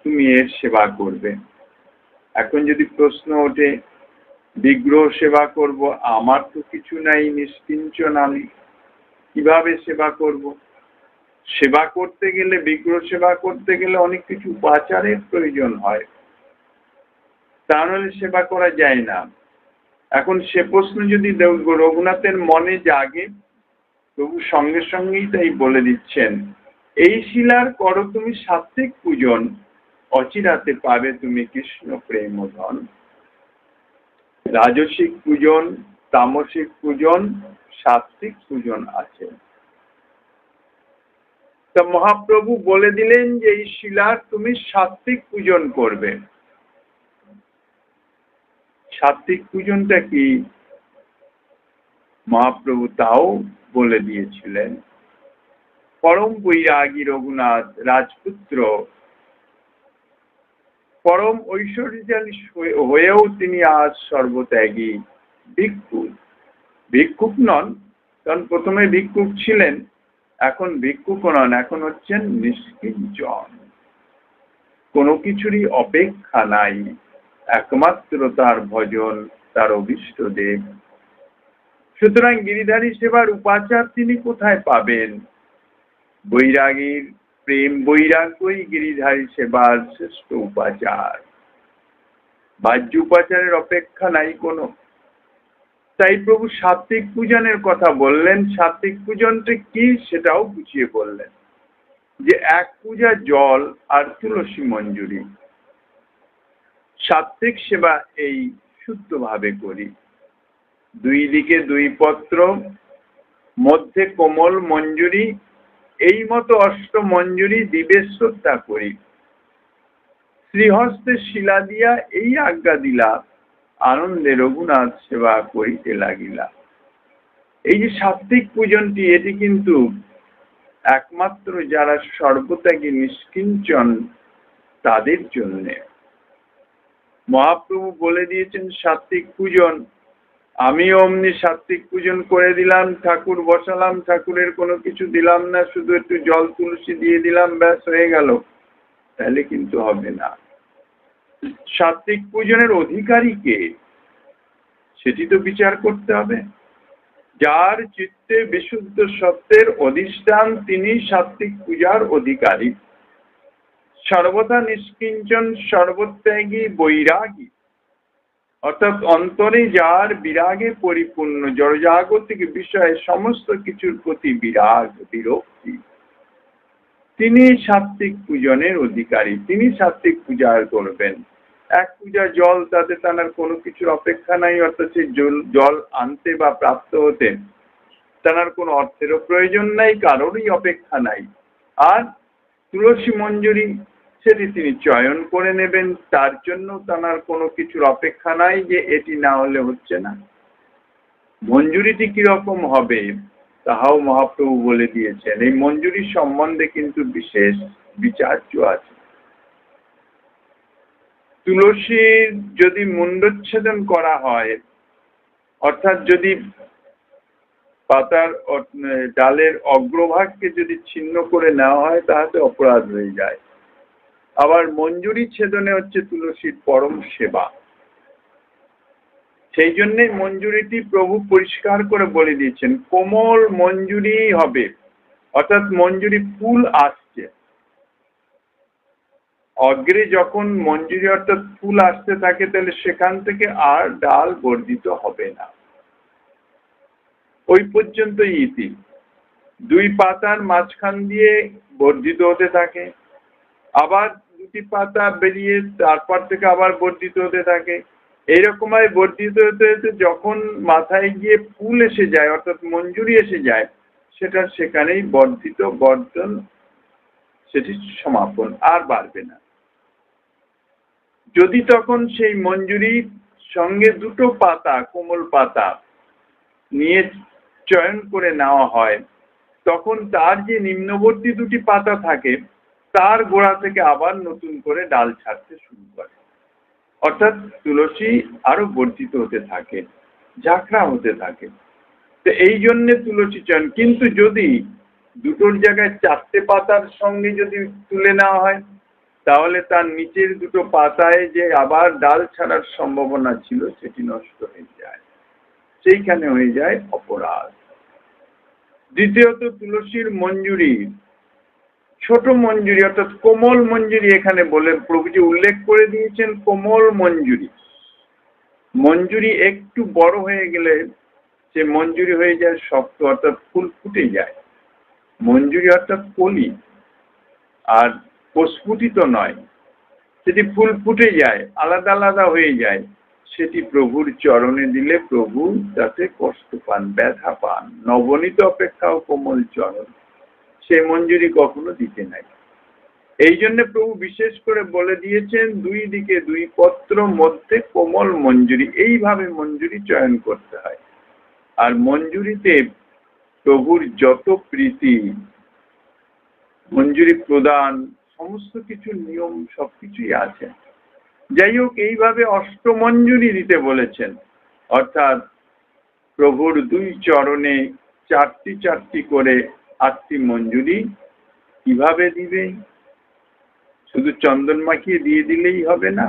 তুমি এর সেবা করবে। এখন যদি প্রশ্ন ওঠে, বিগ্রহ সেবা করব, আমার তো কিছু নাই, নিষ্কিঞ্চন আমি, কিভাবে সেবা করব? সেবা করতে গেলে, বিগ্রহ সেবা করতে গেলে অনেক কিছু উপাচারের প্রয়োজন হয়, তা নাহলে সেবা করা যায় না। এখন সে প্রশ্ন যদি রঘুনাথের মনে জাগে, প্রভু সঙ্গে সঙ্গেই তাই বলে দিচ্ছেন, এই শিলার করো তুমি সাত্ত্বিক পূজন, অচিরাতে পাবে তুমি কৃষ্ণ প্রেম ধন। রাজসিক পূজন, তামসিক পূজন, সাত্ত্বিক পূজন আছে। তা মহাপ্রভু বলে দিলেন যে এই শিলার তুমি সাত্ত্বিক পূজন করবে। সাত্ত্বিক পূজনটা কি মহাপ্রভু তাও বলে দিয়েছিলেন। পরম বৈরাগী রঘুনাথ রাজপুত্র, পরম ঐশ্বর্যশালী হয়েও তিনি আজ সর্বত্যাগী ভিক্ষুক। ভিক্ষুক নন, কারণ প্রথমে ভিক্ষুক ছিলেন, এখন ভিক্ষুক নন, এখন হচ্ছেন নিষ্কিঞ্চন। কোনো কিছুরই অপেক্ষা নাই, একমাত্র তার ভজন, তার অভীষ্ট দেব। সুতরাং গিরিধারী সেবার উপাচার তিনি কোথায় পাবেন? বৈরাগীর প্রেম বৈরাগ্যই গিরিধারী সেবার শ্রেষ্ঠ উপাচার। বাহ্য উপাচারের অপেক্ষা নাই কোনো। তাই প্রভু সাত্বিক পূজনের কথা বললেন। সাত্বিক পূজনটা কি সেটাও বুঝিয়ে বললেন, যে এক পূজা জল আর তুলসী মঞ্জুরি। সাত্বিক সেবা এই শুদ্ধভাবে করি। দুই দিকে দুই পত্র, মধ্যে কোমল মঞ্জুরি, এই মতো অষ্ট মঞ্জুরি দিবে শ্রদ্ধা করি। শ্রীহস্তে শিলা দিয়া এই আজ্ঞা দিলা, আনন্দে রঘুনাথ সেবা করিতে লাগিলা। এই যে সাত্বিক পূজনটি, এটি কিন্তু একমাত্র যারা সর্বত্যাগী নিষ্কিঞ্চন তাদের জন্য। মহাপ্রভু বলে দিয়েছেন সাত্বিক পূজন। আমিও অমনি সাত্বিক পূজন করে দিলাম, ঠাকুর বসালাম, ঠাকুরের কোনো কিছু দিলাম না, শুধু একটু জল তুলসী দিয়ে দিলাম, ব্যাস হয়ে গেল, তাহলে কিন্তু হবে না। সাত্বিক পূজনের অধিকারী কে সেটি তো বিচার করতে হবে। যার চিত্তে বিশুদ্ধ সত্যের অধিষ্ঠান, তিনি সাত্বিক পূজার অধিকারী। সর্বদা নিষ্কিঞ্চন, সর্বত্যাগী, বৈরাগী, অর্থাৎ অন্তরে যার বিরাগে পরিপূর্ণ, জড়জাগতিক বিষয়ে সমস্ত কিছুর প্রতি বিরাগ বিরক্তি, তিনি সাত্বিক পূজনের অধিকারী। তিনি সাত্বিক পূজা করবেন। এক পূজা জল, তাতে তার কোনো কিছুর অপেক্ষা নাই, অর্থাৎ সেই জল আনতে বা প্রাপ্ত হতে তার কোনো অর্থেরও প্রয়োজন নাই, কারোরই অপেক্ষা নাই। আর তুলসী মঞ্জুরি, সেটি তিনি চয়ন করে নেবেন, তার জন্য তার কোনো কিছুর অপেক্ষা নাই যে এটি না হলে হচ্ছে না। মঞ্জুরিটি কিরকম হবে তাহাও মহাপ্রভু বলে দিয়েছেন। এই মঞ্জুরির সম্বন্ধে কিন্তু বিশেষ বিচার্য আছে। তুলসীর যদি মুন্ডচ্ছেদন করা হয়, অর্থাৎ যদি পাতার ডালের অগ্রভাগকে যদি ছিন্ন করে নেওয়া হয়, তাহলে অপরাধ হয়ে যায়। আবার মঞ্জুরি ছেদনে হচ্ছে তুলসীর পরম সেবা। সেই জন্যে মঞ্জুরিটি প্রভু পরিষ্কার করে বলে দিয়েছেন, কোমল মঞ্জুরি হবে, অর্থাৎ মঞ্জুরি ফুল আসছে। অগ্রে যখন মঞ্জুরি অর্থাৎ ফুল আসতে থাকে, তাহলে সেখান থেকে আর ডাল বর্ধিত হবে না, ওই পর্যন্তই ইতি। দুই পাতার মাঝখান দিয়ে বর্ধিত হতে থাকে, আবার দুটি পাতা বেরিয়ে তারপর থেকে আবার বর্ধিত হতে থাকে। এইরকম ভাবে বর্ধিত হতে হতে যখন মাথায় গিয়ে ফুল এসে যায়, অর্থাৎ মঞ্জুরি এসে যায়, সেটা সেখানেই বর্ধিত, বর্ধন, সেটি সমাপন, আর বাড়বে না। যদি তখন সেই মঞ্জুরির সঙ্গে দুটো পাতা, কোমল পাতা নিয়ে চয়ন করে নেওয়া হয়, তখন তার যে নিম্নবর্তী দুটি পাতা থাকে, তার গোড়া থেকে আবার নতুন করে ডাল ছাড়তে শুরু করে, অর্থাৎ তুলসী আরো বর্ধিত হতে থাকে, ঝাঁকড়া হতে থাকে। তো এই জন্য তুলসী চয়ন। কিন্তু যদি দুটোর জায়গায় চারটে পাতার সঙ্গে যদি তুলে নেওয়া হয়, তাহলে তার নিচের দুটো পাতায় যে আবার ডাল ছাড়ার সম্ভাবনা ছিল, সেটি নষ্ট হয়ে যায়, সেইখানে হয়ে যায় অপরাধ। দ্বিতীয়ত, তুলসীর মঞ্জুরি, ছোট মঞ্জুরি অর্থাৎ কোমল মঞ্জুরি, এখানে বলে প্রভুজি উল্লেখ করে দিয়েছেন কোমল মঞ্জুরি। মঞ্জুরি একটু বড় হয়ে গেলে সে মঞ্জুরি হয়ে যায় শক্ত, অর্থাৎ ফুল ফুটে যায়। মঞ্জুরি অর্থাৎ কলি, আর প্রস্ফুটিত নয়, সেটি ফুল ফুটে যায়, আলাদা আলাদা হয়ে যায়। সেটি প্রভুর চরণে দিলে প্রভু তাতে কষ্ট পান, ব্যথা পান। নবনীত অপেক্ষাও কোমল চরণ, সে মঞ্জুরি কখনো দিতে নাই। এই জন্য প্রভু বিশেষ করে বলে দিয়েছেন, দুই দিকে দুই পত্র, মধ্যে কোমল মঞ্জুরি, এইভাবে মঞ্জুরি চয়ন করতে হয়। আর মঞ্জুরিতে প্রভুর যত প্রীতি, মঞ্জুরি প্রদান, সমস্ত কিছু নিয়ম সবকিছুই আছে। যাই হোক, এইভাবে অষ্টমঞ্জুরি দিতে বলেছেন, অর্থাৎ প্রভুর দুই চরণে চারটি চারটি করে 8টি মঞ্জুরি। কিভাবে দিবে? শুধু চন্দন মাখিয়ে দিয়ে দিলেই হবে না,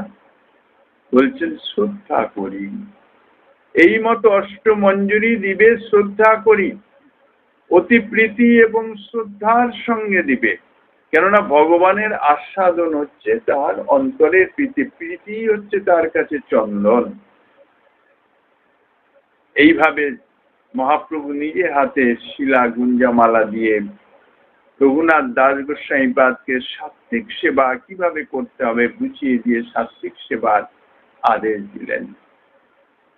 বলছেন শ্রদ্ধা করি। এই মতো অষ্টমঞ্জুরি দিবে শ্রদ্ধা করি, অতি প্রীতি এবং শ্রদ্ধার সঙ্গে দিবে। কেননা ভগবানের আস্বাদন হচ্ছে তার অন্তরের প্রীতি, প্রীতি হচ্ছে তার কাছে চন্দন। এইভাবে মহাপ্রভু নিজে হাতে শিলা গুঞ্জামালা দিয়ে রঘুনাথ দাস গোস্বামীপাদকে সাত্বিক সেবা কিভাবে করতে হবে বুঝিয়ে দিয়ে সাত্বিক সেবার আদেশ দিলেন।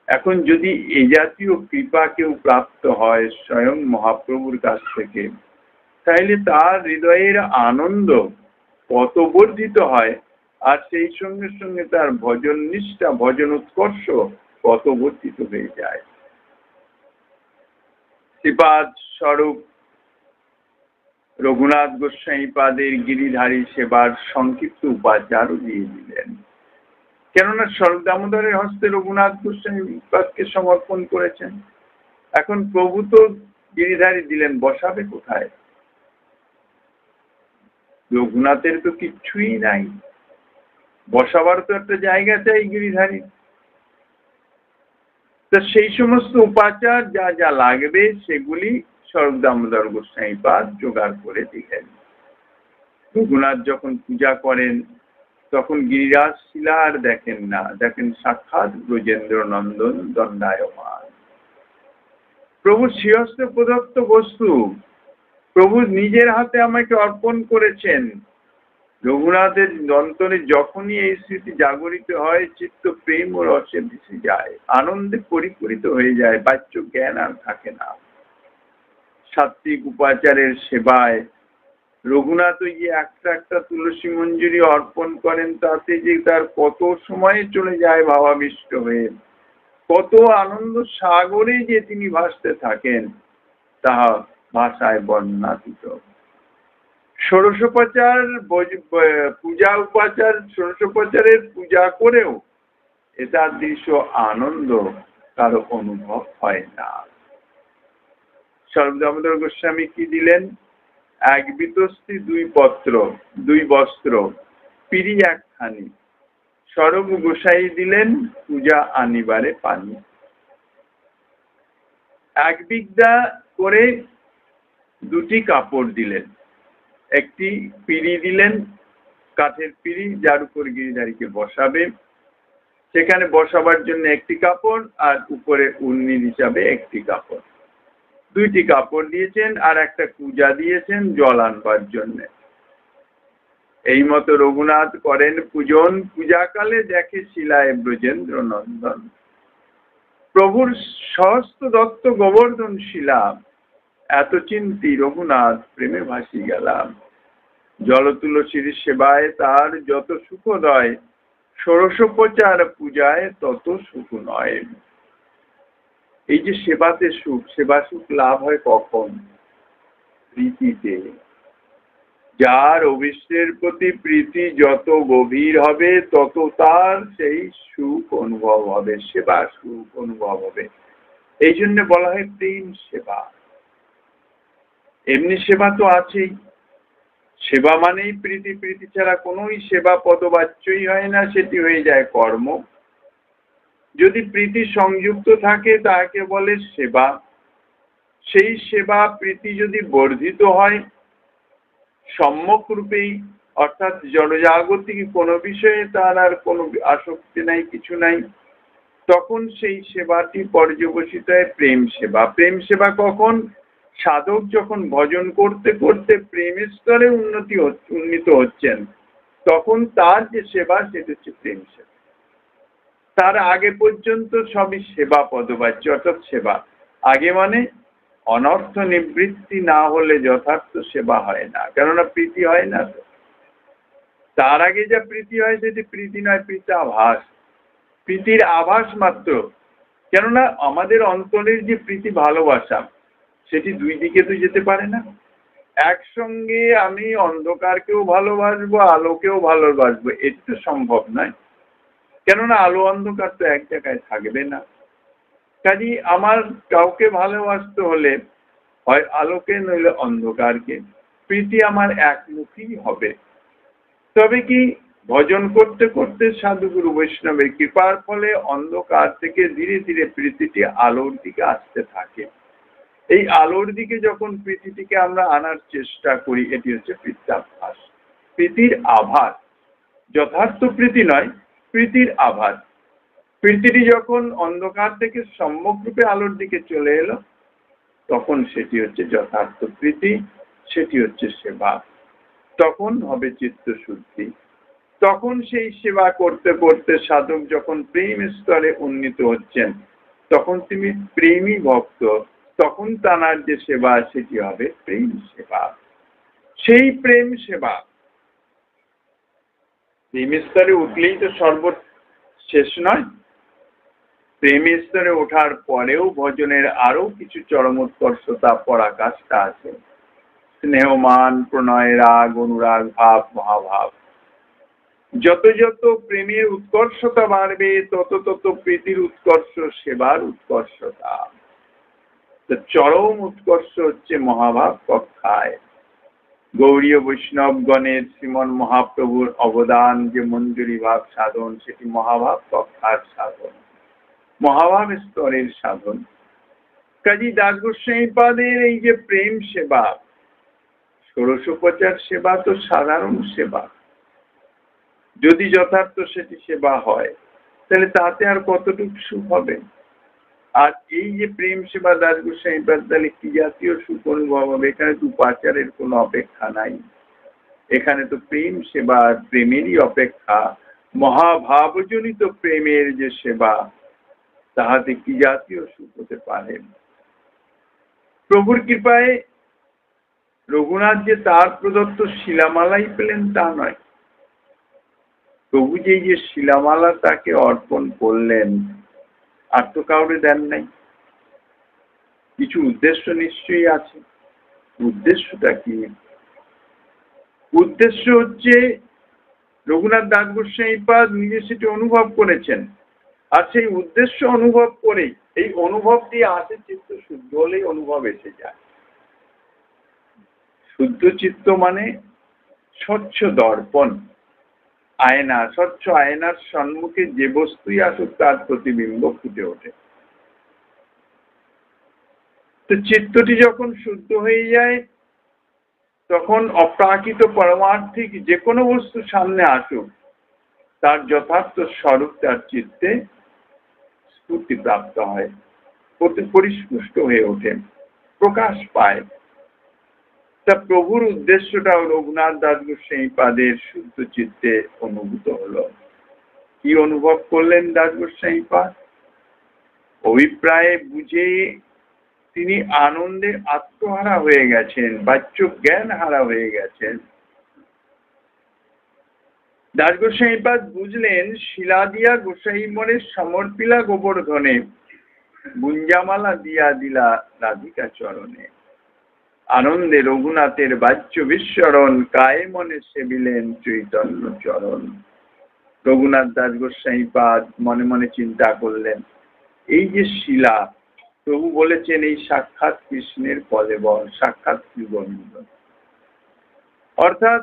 এখন যদি এই জাতীয় কৃপা কেউ প্রাপ্ত হয় স্বয়ং মহাপ্রভুর কাছ থেকে, তাইলে তার হৃদয়ের আনন্দ কত বর্ধিত হয়, আর সেই সঙ্গে সঙ্গে তার ভজন নিষ্ঠা, ভজন উৎকর্ষ কত বর্ধিত হয়ে যায়। শ্রীপাদ স্বরূপ রঘুনাথ গোস্বামীপাদের গিরিধারী সেবার সংক্ষিপ্ত উপাচারও দিয়ে দিলেন। কেননা স্বরূপ দামোদরের হস্তে রঘুনাথ গোস্বামীপাদকে সমর্পণ করেছেন। এখন প্রভু তো গিরিধারী দিলেন, বসাবে কোথায়? রঘুনাথের তো কিচ্ছুই নাই, বসাবার তো একটা জায়গা চাই গিরিধারী। তো সেই সমস্ত উপাচার যা যা লাগবে সেগুলি স্বরূপ দামোদর গোস্বামীপাদ জোগাড় করে দিলেন। রঘুনাথ যখন পূজা করেন তখন গিরিরাজ শিলা আর দেখেন না, দেখেন সাক্ষাৎ ব্রজেন্দ্র নন্দন দণ্ডায়মান। প্রভু শ্রীহস্তে প্রদত্ত বস্তু প্রভু নিজের হাতে আমাকে অর্পণ করেছেন। রঘুনাথের অন্তরে যখনই এই স্মৃতি জাগরিত হয়, চিত্ত প্রেম ও রসে ভেসে যায়, আনন্দে পরিপূরিত হয়ে যায়, বাহ্য জ্ঞান আর থাকে না। সাত্বিক উপাচারের সেবায় রঘুনাথ ওই যে একটা একটা তুলসী মঞ্জুরি অর্পণ করেন, তাতে যে তার কত সময় চলে যায় ভাবাবিষ্ট হয়ে, কত আনন্দ সাগরে যে তিনি ভাসতে থাকেন, তাহা ভাষায় বর্ণনাতীত। ষোড়শোপচার পূজা উপাচার, ষোড়শোপচারের পূজা করেও এটার দৃশ্য আনন্দ কারো অনুভব হয় না। স্বরূপ দামোদর গোস্বামী কি দিলেন? এক বিতস্তি দুই বস্ত্র, পিড়ি একখানি। স্বরূপ গোসাই দিলেন পূজা আনিবারে পানি। এক বিঘা করে দুটি কাপড় দিলেন, একটি পিড়ি দিলেন, কাঠের পিড়ি, যার উপর গিরিধারীকে বসাবে। সেখানে বসাবার জন্য একটি কাপড়, আর উপরে উর্নি হিসাবে একটি কাপড়, দুইটি কাপড় দিয়েছেন, আর একটা পূজা দিয়েছেন জল আনবার জন্য। এই মতো রঘুনাথ করেন পূজন, পূজাকালে দেখে শিলায় ব্রজেন্দ্র নন্দন। প্রভুর সহস্ত দত্ত গোবর্ধন শিলা, এত চিন্তি রঘুনাথ প্রেমে ভাসি গেলাম। জল তুলসীর সেবায় তার যত সুখোদয়, ষোড়শোপচার পূজায় তত সুখ নয়। এই যে সেবাতে সুখ, সেবা সুখ লাভ হয় কখন? প্রীতিতে। যার অভিষ্টের প্রতি প্রীতি যত গভীর হবে তত তার সেই সুখ অনুভব হবে, সেবা সুখ অনুভব হবে। এই জন্য বলা হয় প্রেম সেবা। এমনি সেবা তো আছেই, সেবা মানেই প্রীতি, প্রীতি ছাড়া কোনোই সেবা পদবাচ্যই হয় না, সেটি হয়ে যায় কর্ম। যদি প্রীতি সংযুক্ত থাকে তাকে বলে সেবা। সেই সেবা প্রীতি যদি বর্ধিত হয় সম্যক রূপেই, অর্থাৎ জড়জাগতিক কোনো বিষয়ে তার আর কোনো আসক্তি নাই, কিছু নাই, তখন সেই সেবাটি পর্যবসিত হয় প্রেম সেবা। প্রেম সেবা কখন? সাধক যখন ভজন করতে করতে প্রেমের স্তরে উন্নীত হচ্ছেন, তখন তার যে সেবা সেটা হচ্ছে প্রেম সেবা। তার আগে পর্যন্ত সবই সেবা পদবাচ্য, অর্থাৎ সেবা। আগে মানে অনর্থ নিবৃত্তি না হলে যথার্থ সেবা হয় না, কেননা প্রীতি হয় না। তো তার আগে যা প্রীতি হয় সেটি প্রীতি নয়, প্রীতাভাস, প্রীতির আভাস মাত্র। কেননা আমাদের অন্তরের যে প্রীতি ভালোবাসা, সেটি দুই দিকে তো যেতে পারে না। একসঙ্গে আমি অন্ধকারকেও ভালোবাসবো, আলোকেও ভালোবাসবো, এটি তো সম্ভব নয়। কেননা আলো অন্ধকার তো এক জায়গায় থাকবে না। কাজেই আমার কাউকে ভালোবাসতে হলে হয় আলোকে নইলে অন্ধকারকে। প্রীতি আমার একমুখী হবে। তবে কি ভজন করতে করতে সাধুগুরু বৈষ্ণবের কৃপার ফলে অন্ধকার থেকে ধীরে ধীরে পৃথিবীটি আলোর দিকে আসতে থাকে। এই আলোর দিকে যখন পৃথিবীকে আমরা আনার চেষ্টা করি, এটি হচ্ছে প্রীত্যাভাস, প্রীতির আভাস। যথার্থ প্রীতি নয়, প্রীতির আভাস। পৃথিবী যখন অন্ধকার থেকে সম্যকরূপে আলোর দিকে চলে এলো, তখন সেটি হচ্ছে যথার্থ প্রীতি, সেটি হচ্ছে সেবা। তখন হবে চিত্ত শুদ্ধি। তখন সেই সেবা করতে করতে সাধক যখন প্রেম স্তরে উন্নীত হচ্ছেন, তখন তিনি প্রেমী ভক্ত। তখন তার যে সেবা, সেটি হবে প্রেম সেবা। সেই প্রেম সেবা প্রেম স্তরে উঠলেই তো সর্বশেষ নয়। প্রেম স্তরে ওঠার পরেও ভজনের আরো কিছু চরমোৎকর্ষতা পরাকাষ্ঠা আছে। স্নেহমান, প্রণয়, রাগ, অনুরাগ, ভাব, মহাভাব। যত যত প্রেমের উৎকর্ষতা বাড়বে, তত তত প্রীতির উৎকর্ষ, সেবার উৎকর্ষতা। চরম উৎকর্ষ হচ্ছে মহাভাব কক্ষায়। গৌড়ীয় বৈষ্ণবগণের শ্রীমন মহাপ্রভুর অবদান যে মঞ্জুরি ভাব সাধন, সেটি মহাভাব কক্ষার সাধন, মহাভাব স্তরের সাধন। কাজী দাস গোস্বামীপাদের এই যে প্রেম সেবা, ষোড়শোপচার সেবা তো সাধারণ সেবা। যদি যথার্থ সেটি সেবা হয়, তাহলে তাতে আর কতটুকু সুখ হবে। আর এই যে প্রেম সেবা দাস গোস্বামীপাদ, তাহলে কি জাতীয় সুখ অনুভব হবে? এখানে তো উপাচারের কোনো অপেক্ষা নাই। এখানে তো প্রেম সেবা, প্রেমেরই অপেক্ষা। মহাভাবজনিত প্রেমের যে সেবা, তাহাতে কি জাতীয় সুখ হতে পারে? প্রভুর কৃপায় রঘুনাথ যে তার প্রদত্ত শিলামালাই পেলেন তা নয়। প্রভু যে শিলামালা তাকে অর্পণ করলেন, আর তো কাউরে দেন নাই। কিছু উদ্দেশ্য নিশ্চয়ই আছে। উদ্দেশ্যটা কি? উদ্দেশ্য হচ্ছে রঘুনাথ দাস গোস্বামীপাদ নিজে সেটি অনুভব করেছেন। আর সেই উদ্দেশ্য অনুভব করেই, এই অনুভব দিয়ে আসে চিত্ত শুদ্ধ হলেই অনুভব এসে যায়। শুদ্ধ চিত্ত মানে স্বচ্ছ দর্পণ, আয়না। স্বচ্ছ আয়নার সম্মুখে যে বস্তুই আসুক, তার প্রতিবিম্ব ফুটে ওঠে। তো চিত্তটি যখন শুদ্ধ হয়ে যায়, তখন অপ্রাকৃত পরমার্থিক যে কোনো বস্তু সামনে আসুক, তার যথার্থ স্বরূপ তার চিত্তে স্ফূর্তি প্রাপ্ত হয়, পরিস্পুষ্ট হয়ে ওঠে, প্রকাশ পায়। তা প্রভুর উদ্দেশ্যটাও রঘুনাথ দাস গোস্বামীপাদের শুদ্ধ চিত্তে অনুভূত হলো। কি অনুভব করলেন দাস গোস্বামীপাদ? অভিপ্রায়ে বুঝে তিনি আনন্দে আত্মহারা হয়ে গেছেন, বাচ্য জ্ঞান হারা হয়ে গেছেন। দাস গোস্বামীপাদ বুঝলেন, শিলা দিয়া গোসাই মনে সমর্পিলা গোবর্ধনে, গুঞ্জামালা দিয়া দিলা রাধিকা চরণে। আনন্দে রঘুনাথের বাচ্য বিস্মরণ, কায়ে মনে সেবিলেন চৈতন্য চরণ। রঘুনাথ দাস গোস্বামীপাদ মনে মনে চিন্তা করলেন, এই যে শিলা, প্রভু বলেছেন এই সাক্ষাৎ কৃষ্ণের কলেবর, সাক্ষাৎ গোবিন্দ। অর্থাৎ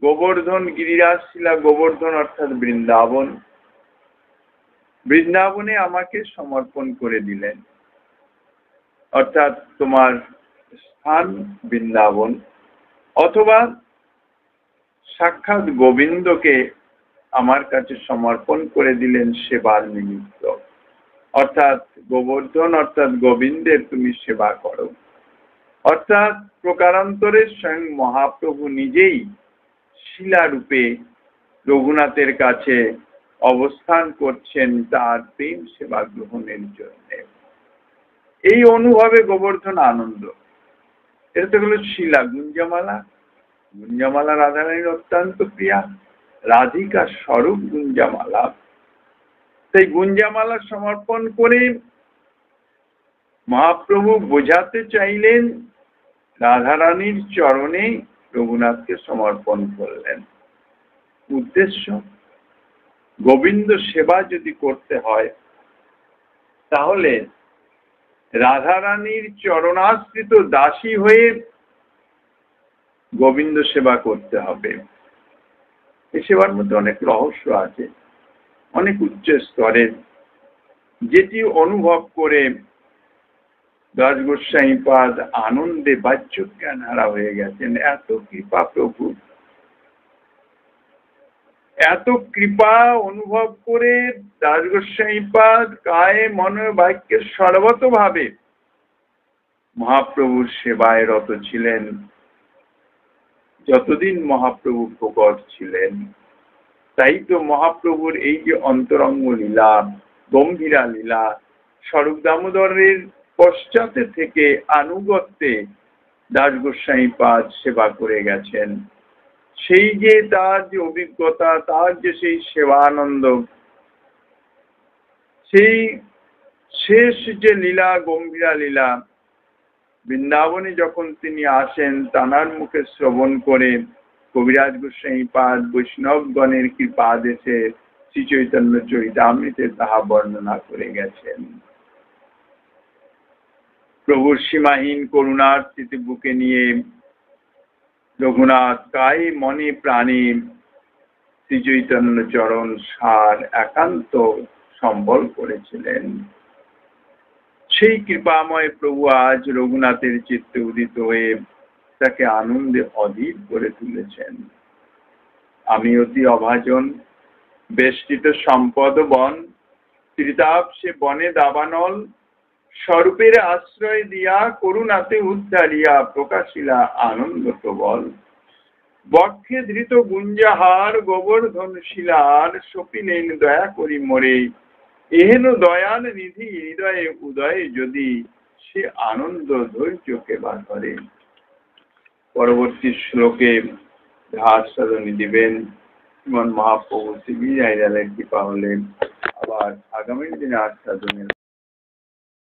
গোবর্ধন, গিরিরাজ শিলা গোবর্ধন অর্থাৎ বৃন্দাবন। বৃন্দাবনে আমাকে সমর্পণ করে দিলেন, অর্থাৎ তোমার স্থান বৃন্দাবন। অথবা সাক্ষাৎ গোবিন্দকে আমার কাছে সমর্পণ করে দিলেন সেবার নিমিত্ত। অর্থাৎ গোবর্ধন অর্থাৎ গোবিন্দের তুমি সেবা করো। অর্থাৎ প্রকারান্তরে স্বয়ং মহাপ্রভু নিজেই শিলারূপে রঘুনাথের কাছে অবস্থান করছেন তার প্রেম সেবা গ্রহণের জন্য। এই অনুভবে গোবর্ধন আনন্দ। এটা তো হলো শিলা। গুঞ্জামালা, গুঞ্জামালা রাধারানীর অত্যন্ত প্রিয়া, রাধিকার স্বরূপ গুঞ্জামালা। সেই গুঞ্জামালা সমর্পণ করে মহাপ্রভু বোঝাতে চাইলেন রাধারানীর চরণে রঘুনাথকে সমর্পণ করলেন। উদ্দেশ্য, গোবিন্দ সেবা যদি করতে হয়, তাহলে রাধারানীর চরণাশ্রিত দাসী হয়ে গোবিন্দ সেবা করতে হবে। এই সেবার মধ্যে অনেক রহস্য আছে, অনেক উচ্চ স্তরের, যেটি অনুভব করে দাস গোস্বামীপাদ আনন্দে বাহ্যক জ্ঞান হারা হয়ে গেছেন। এত কৃপা প্রভু, এত কৃপা অনুভব করে দাস গোস্বামীপাদ কায়ে মনে বাক্যে সর্বতভাবে মহাপ্রভুর সেবায় রত ছিলেন যতদিন মহাপ্রভু প্রকট ছিলেন। তাই তো মহাপ্রভুর এই যে অন্তরঙ্গ লীলা, গম্ভীরা লীলা, স্বরূপ দামোদরের পশ্চাতে থেকে আনুগত্যে দাস গোস্বামীপাদ সেবা করে গেছেন। সেই যে তার যে অভিজ্ঞতা, তার যে সেই সেবানন্দ, সেই শেষ যে লীলা, গম্ভীরা লীলা, বৃন্দাবনে যখন তিনি আসেন, তানার মুখে শ্রবণ করে কবিরাজ গোস্বামীপাদ বৈষ্ণবগণের কৃপাদেশে শ্রী চৈতন্য চরিতামৃতে তাহা বর্ণনা করে গেছেন। প্রভুর সীমাহীন করুণার স্মৃতি বুকে নিয়ে রঘুনাথ কায়ে মনে প্রাণে শ্রী চৈতন্য চরণ সার একান্ত সম্বল করেছিলেন। সেই কৃপাময় প্রভু আজ রঘুনাথের চিত্তে উদিত হয়ে তাকে আনন্দে অধীর করে তুলেছেন। আমি অতি অভাজন, বেষ্টিত সম্পদ বন, ত্রিতাপ সে বনে দাবানল, স্বরূপের আশ্রয় দিয়া করুণাতে উদ্ধারিয়া প্রকাশিলা আনন্দ প্রবল। বক্ষে ধৃত গুঞ্জাহার গোবর্ধন শিলার, সপিলেন দয়া করি মোরে, এহেন দয়াল নিধি হৃদয়ে উদয়ে যদি, সে আনন্দ ধৈর্যকে বা ধরে। পরবর্তী শ্লোকে আস্বাদনী দিবেন শ্রীমন মহাপ্রভু শ্রী বিজয় লালের কৃপা হলে আবার আগামী দিনে আস্বাদনের